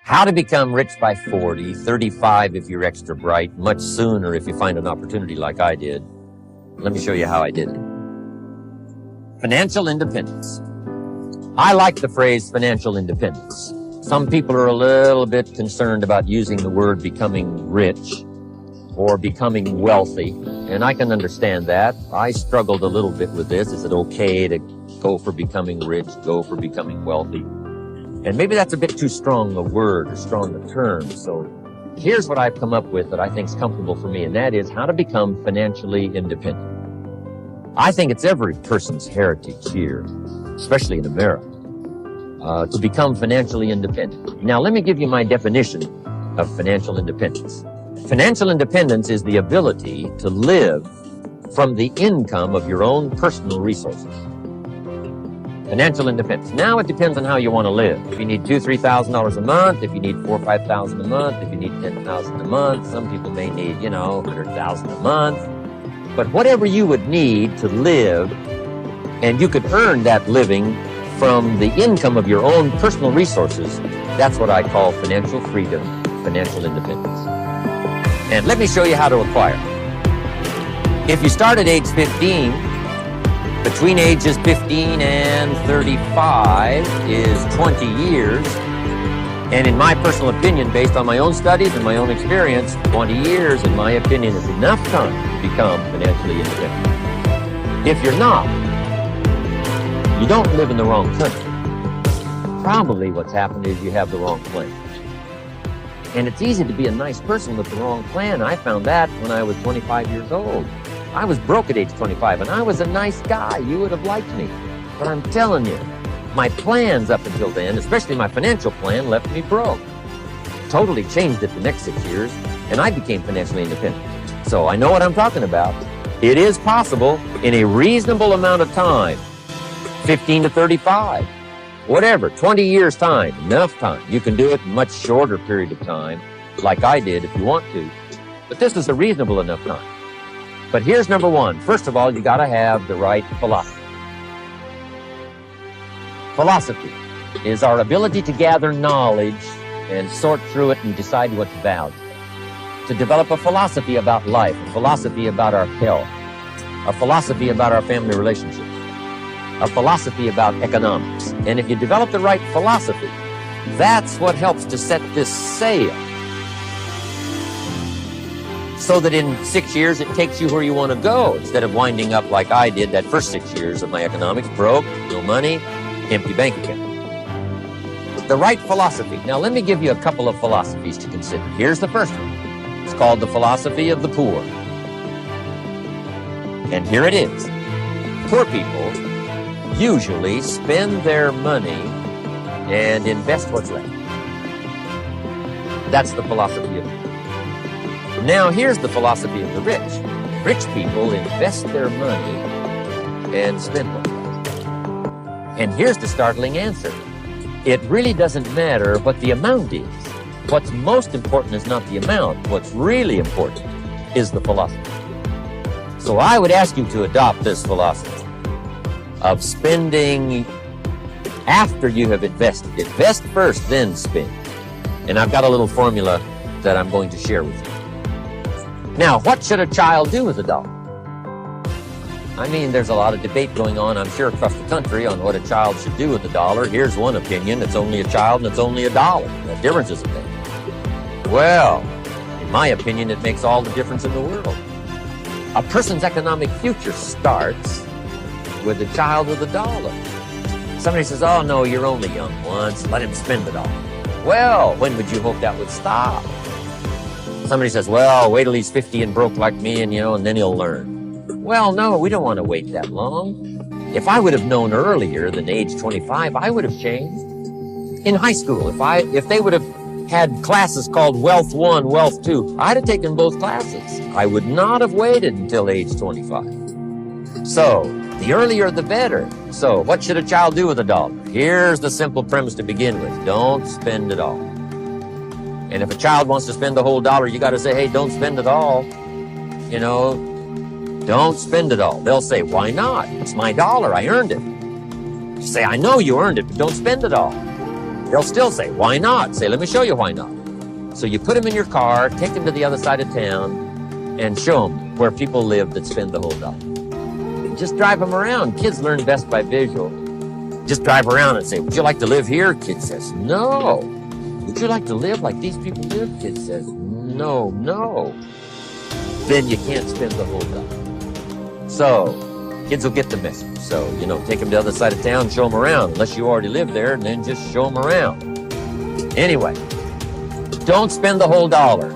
How to become rich by 40, 35 if you're extra bright, much sooner if you find an opportunity like I did. Let me show you how I did it. Financial independence. I like the phrase financial independence. Some people are a little bit concerned about using the word becoming rich or becoming wealthy, and I can understand that. I struggled a little bit with this. Is it okay to go for becoming rich, go for becoming wealthy? And maybe that's a bit too strong a word or strong a term. So here's what I've come up with that I think is comfortable for me, and that is how to become financially independent. I think it's every person's heritage here, especially in America, to become financially independent. Now, let me give you my definition of financial independence. Financial independence is the ability to live from the income of your own personal resources. Financial independence. Now it depends on how you want to live. If you need $2,000, $3,000 a month, if you need $4,000 or $5,000 a month, if you need $10,000 a month, some people may need, $100,000 a month. But whatever you would need to live, and you could earn that living from the income of your own personal resources, that's what I call financial freedom, financial independence. And let me show you how to acquire. If you start at age 15, between ages 15 and 35 is 20 years. And in my personal opinion, based on my own studies and my own experience, 20 years, in my opinion, is enough time to become financially independent. If you're not, you don't live in the wrong country. Probably what's happened is you have the wrong plan. And it's easy to be a nice person with the wrong plan. I found that when I was 25 years old. I was broke at age 25, and I was a nice guy. You would have liked me. But I'm telling you, my plans up until then, especially my financial plan, left me broke. Totally changed it the next 6 years, and I became financially independent. So I know what I'm talking about. It is possible in a reasonable amount of time, 15 to 35, whatever, 20 years time, enough time. You can do it in a much shorter period of time, like I did if you want to. But this is a reasonable enough time. But here's number one. First of all, you got to have the right philosophy. Philosophy is our ability to gather knowledge and sort through it and decide what's valued. To develop a philosophy about life, a philosophy about our health, a philosophy about our family relationships, a philosophy about economics. And if you develop the right philosophy, that's what helps to set this sail, so that in 6 years it takes you where you want to go, instead of winding up like I did that first 6 years of my economics, broke, no money, empty bank account. The right philosophy. Now let me give you a couple of philosophies to consider. Here's the first one. It's called the philosophy of the poor. And here it is. Poor people usually spend their money and invest what's left. That's the philosophy of the poor. Now, here's the philosophy of the rich. Rich people invest their money and spend what's left. And here's the startling answer. It really doesn't matter what the amount is. What's most important is not the amount. What's really important is the philosophy. So I would ask you to adopt this philosophy of spending after you have invested. Invest first, then spend. And I've got a little formula that I'm going to share with you. Now, what should a child do with a dollar? I mean, there's a lot of debate going on, I'm sure, across the country on what a child should do with a dollar. Here's one opinion. It's only a child and it's only a dollar. The difference is a penny. Well, in my opinion, it makes all the difference in the world. A person's economic future starts with a child with a dollar. Somebody says, oh, no, you're only young once. Let him spend the dollar. Well, when would you hope that would stop? Somebody says, well, wait till he's 50 and broke like me and then he'll learn. Well, no, we don't want to wait that long. If I would have known earlier than age 25, I would have changed. In high school, if they would have had classes called Wealth 1, Wealth 2, I'd have taken both classes. I would not have waited until age 25. So, the earlier the better. So, what should a child do with a dollar? Here's the simple premise to begin with. Don't spend it all. And if a child wants to spend the whole dollar, you got to say, hey, don't spend it all. Don't spend it all. They'll say, why not? It's my dollar. I earned it. You say, I know you earned it, but don't spend it all. They'll still say, why not? Say, let me show you why not. So you put them in your car, take them to the other side of town, and show them where people live that spend the whole dollar. Just drive them around. Kids learn best by visual. Just drive around and say, would you like to live here? Kid says, no. Would you like to live like these people live? Kid says, no, no. Then you can't spend the whole dollar. So kids will get the message. So, take them to the other side of town, show them around, unless you already live there, and then just show them around. Anyway, don't spend the whole dollar.